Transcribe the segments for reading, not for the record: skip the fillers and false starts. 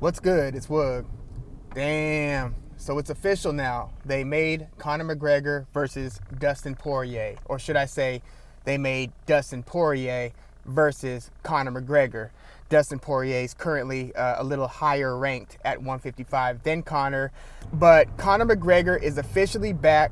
What's good? It's Woog. Damn. So it's official now. They made Conor McGregor versus Dustin Poirier. Or should I say, they made Dustin Poirier versus Conor McGregor. Dustin Poirier is currently a little higher ranked at 155 than Conor. But Conor McGregor is officially back.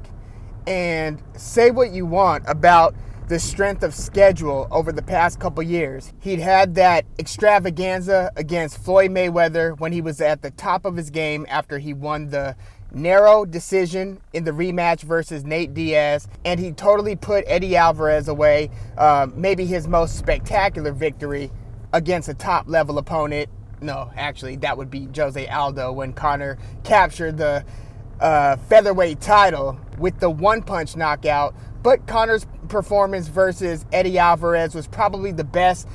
And say what you want about the strength of schedule over the past couple years. He'd had that extravaganza against Floyd Mayweather when he was at the top of his game after he won the narrow decision in the rematch versus Nate Diaz, and he totally put Eddie Alvarez away. Maybe his most spectacular victory against a top-level opponent. No, actually, that would be Jose Aldo when Conor captured the featherweight title with the one-punch knockout. But Conor's performance versus Eddie Alvarez was probably the best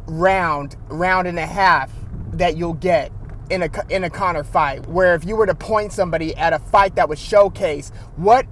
round and a half that you'll get in a Conor fight. Where if you were to point somebody at a fight that would showcase what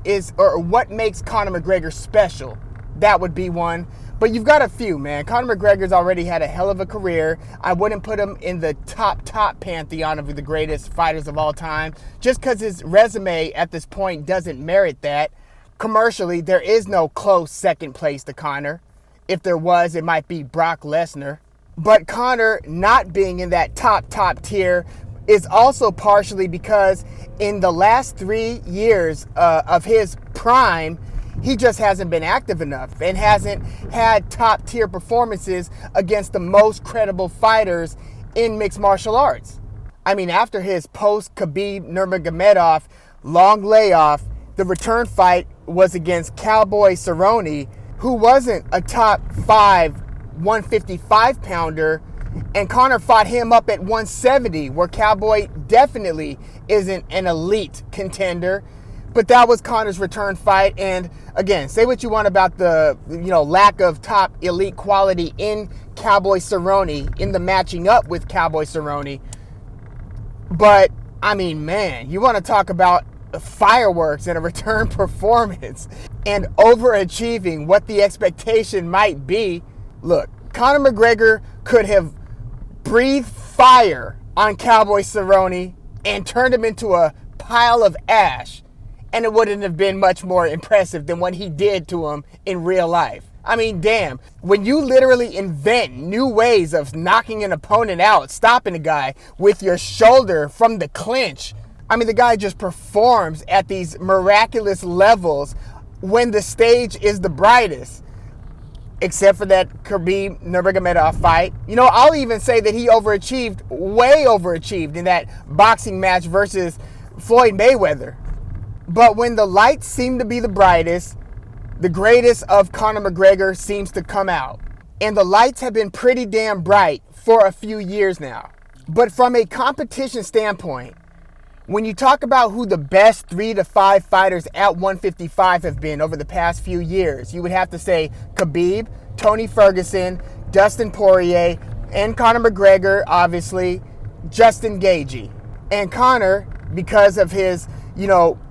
makes Conor McGregor special, that would be one. But you've got a few, man. Conor McGregor's already had a hell of a career. I wouldn't put him in the top pantheon of the greatest fighters of all time, just because his resume at this point doesn't merit that. Commercially, there is no close second place to Conor. If there was, it might be Brock Lesnar. But Conor not being in that top tier is also partially because in the last 3 years of his prime, he just hasn't been active enough and hasn't had top tier performances against the most credible fighters in mixed martial arts. I mean, after his post-Khabib Nurmagomedov long layoff, the return fight was against Cowboy Cerrone, who wasn't a top 5 155 pounder, and Conor fought him up at 170, where Cowboy definitely isn't an elite contender. But that was Conor's return fight. And again, say what you want about the lack of top elite quality in Cowboy Cerrone, in the matching up with Cowboy Cerrone. But I mean, man, you want to talk about fireworks and a return performance and overachieving what the expectation might be. Look, Conor McGregor could have breathed fire on Cowboy Cerrone and turned him into a pile of ash, and it wouldn't have been much more impressive than what he did to him in real life. I mean, damn, when you literally invent new ways of knocking an opponent out, stopping a guy with your shoulder from the clinch, I mean, the guy just performs at these miraculous levels when the stage is the brightest. Except for that Khabib Nurmagomedov fight. I'll even say that he way overachieved in that boxing match versus Floyd Mayweather. But when the lights seem to be the brightest, the greatest of Conor McGregor seems to come out. And the lights have been pretty damn bright for a few years now. But from a competition standpoint, when you talk about who the best 3 to 5 fighters at 155 have been over the past few years, you would have to say Khabib, Tony Ferguson, Dustin Poirier, and Conor McGregor, obviously, Justin Gaethje. And Conor, because of his,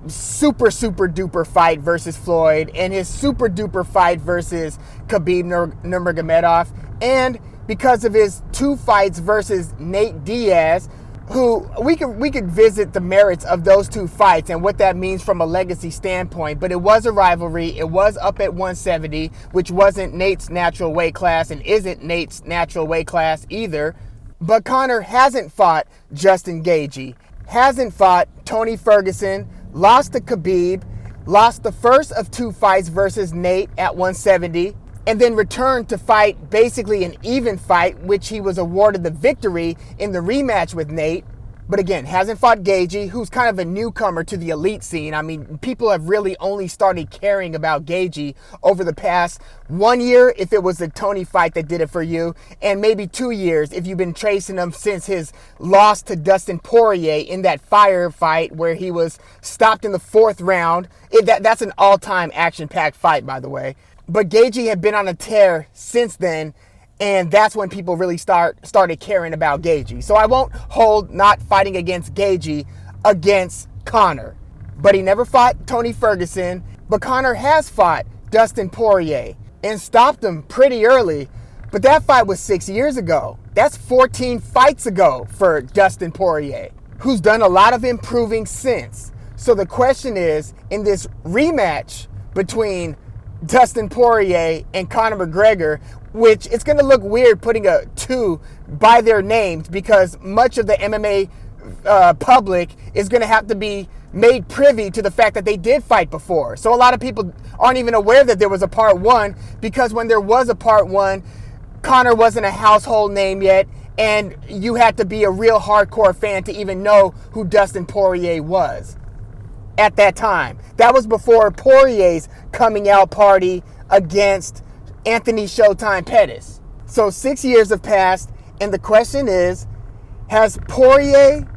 super duper fight versus Floyd and his super duper fight versus Khabib Nurmagomedov, and because of his 2 fights versus Nate Diaz, who we could visit the merits of those 2 fights and what that means from a legacy standpoint, but it was a rivalry. It was up at 170, which wasn't Nate's natural weight class and isn't Nate's natural weight class either. But Conor hasn't fought Justin Gaethje, hasn't fought Tony Ferguson, lost to Khabib, lost the first of 2 fights versus Nate at 170, and then returned to fight basically an even fight, which he was awarded the victory in the rematch with Nate. But again, hasn't fought Gaethje, who's kind of a newcomer to the elite scene. I mean, people have really only started caring about Gaethje over the past 1 year, if it was the Tony fight that did it for you, and maybe 2 years if you've been tracing him since his loss to Dustin Poirier in that fire fight where he was stopped in the 4th round. That's an all-time action-packed fight, by the way. But Gaethje had been on a tear since then, and that's when people really started caring about Gaethje. So I won't hold not fighting against Gaethje against Conor. But he never fought Tony Ferguson. But Conor has fought Dustin Poirier and stopped him pretty early. But that fight was 6 years ago. That's 14 fights ago for Dustin Poirier, who's done a lot of improving since. So the question is, in this rematch between Dustin Poirier and Conor McGregor, which it's going to look weird putting a two by their names because much of the MMA public is going to have to be made privy to the fact that they did fight before. So a lot of people aren't even aware that there was a part one, because when there was a part one, Conor wasn't a household name yet, and you had to be a real hardcore fan to even know who Dustin Poirier was at that time. That was before Poirier's coming out party against Anthony Showtime Pettis. So 6 years have passed, and the question is, has Poirier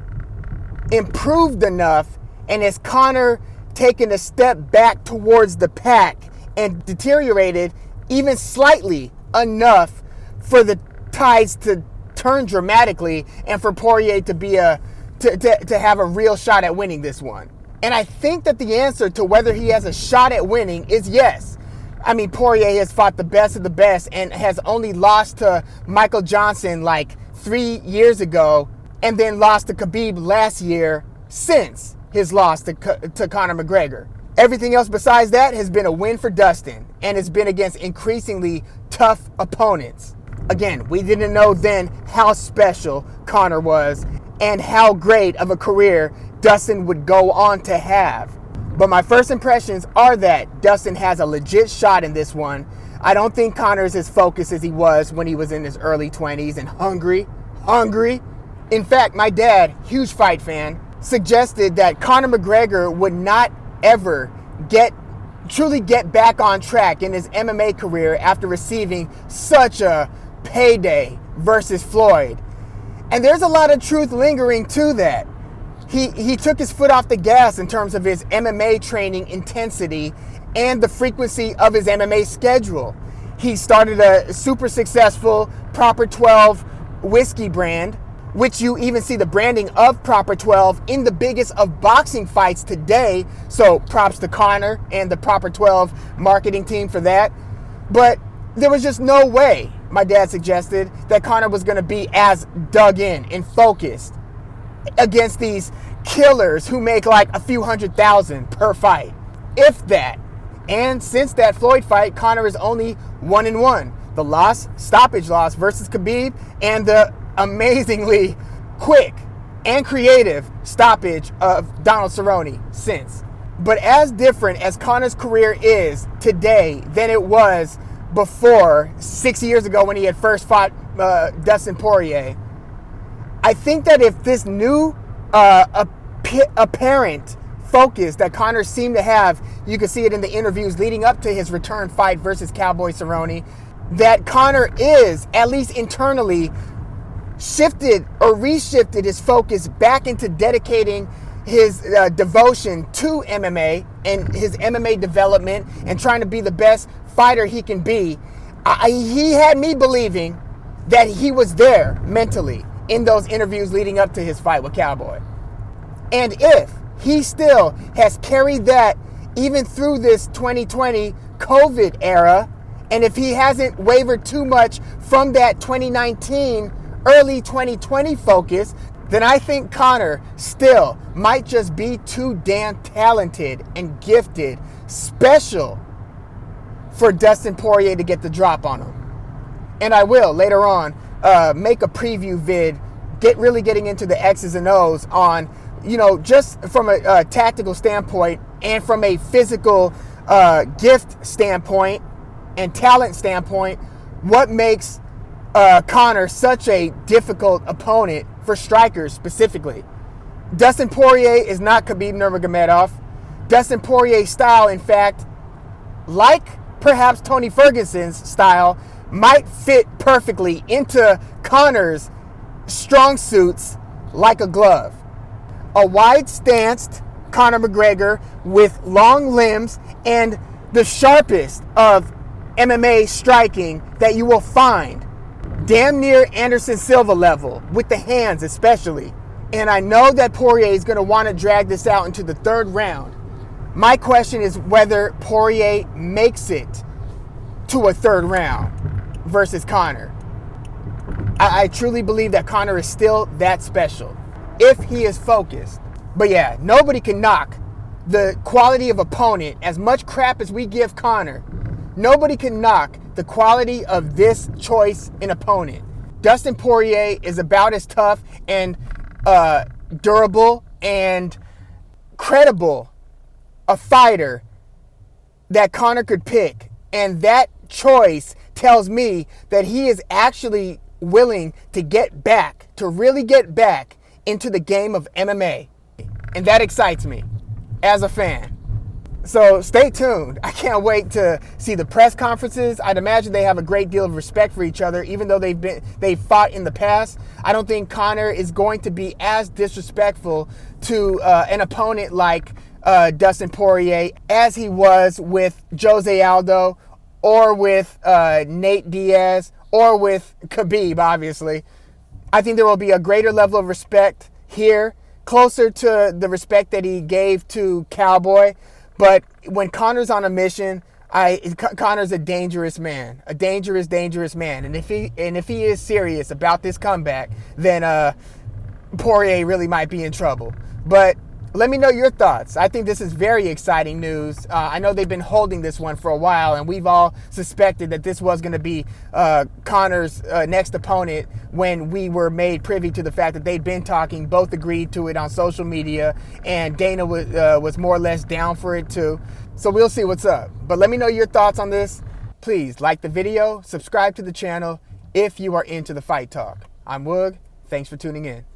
improved enough, and has Conor taken a step back towards the pack and deteriorated even slightly enough for the tides to turn dramatically and for Poirier to be to have a real shot at winning this one? And I think that the answer to whether he has a shot at winning is yes. I mean, Poirier has fought the best of the best and has only lost to Michael Johnson like 3 years ago, and then lost to Khabib last year since his loss to Conor McGregor. Everything else besides that has been a win for Dustin, and it's been against increasingly tough opponents. Again, we didn't know then how special Conor was and how great of a career Dustin would go on to have. But my first impressions are that Dustin has a legit shot in this one. I don't think Conor is as focused as he was when he was in his early 20s and hungry. In fact, my dad, huge fight fan, suggested that Conor McGregor would not ever truly get back on track in his MMA career after receiving such a payday versus Floyd. And there's a lot of truth lingering to that. He took his foot off the gas in terms of his MMA training intensity and the frequency of his MMA schedule. He started a super successful Proper 12 whiskey brand, which you even see the branding of Proper 12 in the biggest of boxing fights today. So props to Conor and the Proper 12 marketing team for that. But there was just no way, my dad suggested, that Conor was going to be as dug in and focused against these killers who make like a few $100,000 per fight, if that. And since that Floyd fight, Conor is only 1-1. The stoppage loss versus Khabib, and the amazingly quick and creative stoppage of Donald Cerrone since. But as different as Conor's career is today than it was before 6 years ago when he had first fought Dustin Poirier, I think that if this new apparent focus that Conor seemed to have, you could see it in the interviews leading up to his return fight versus Cowboy Cerrone, that Conor is, at least internally, shifted or reshifted his focus back into dedicating his devotion to MMA and his MMA development and trying to be the best fighter he can be. He had me believing that he was there mentally in those interviews leading up to his fight with Cowboy. And if he still has carried that even through this 2020 COVID era, and if he hasn't wavered too much from that 2019, early 2020 focus, then I think Conor still might just be too damn talented and gifted, special, for Dustin Poirier to get the drop on him. And I will later on make a preview vid, really getting into the X's and O's on, just from a tactical standpoint and from a physical gift standpoint and talent standpoint, what makes Conor such a difficult opponent for strikers specifically. Dustin Poirier is not Khabib Nurmagomedov. Dustin Poirier's style, in fact, like perhaps Tony Ferguson's style, might fit perfectly into Conor's strong suits like a glove. A wide-stanced Conor McGregor with long limbs and the sharpest of MMA striking that you will find. Damn near Anderson Silva level, with the hands especially. And I know that Poirier is going to want to drag this out into the third round. My question is whether Poirier makes it to a third round versus Conor. I truly believe that Conor is still that special if he is focused. But yeah, nobody can knock the quality of opponent. As much crap as we give Conor, nobody can knock the quality of this choice in opponent. Dustin Poirier is about as tough and durable and credible a fighter that Conor could pick. And that choice tells me that he is actually willing to get back, to really get back into the game of MMA. And that excites me as a fan. So stay tuned. I can't wait to see the press conferences. I'd imagine they have a great deal of respect for each other, even though they've fought in the past. I don't think Conor is going to be as disrespectful to an opponent like Dustin Poirier as he was with Jose Aldo or with Nate Diaz or with Khabib, obviously. I think there will be a greater level of respect here, closer to the respect that he gave to Cowboy. But when Conor's on a mission, Conor's a dangerous man, a dangerous man. And if he is serious about this comeback, then Poirier really might be in trouble. But let me know your thoughts. I think this is very exciting news. I know they've been holding this one for a while, and we've all suspected that this was going to be Conor's next opponent when we were made privy to the fact that they'd been talking, both agreed to it on social media, and Dana was more or less down for it too. So we'll see what's up. But let me know your thoughts on this. Please like the video, subscribe to the channel if you are into the fight talk. I'm Woog. Thanks for tuning in.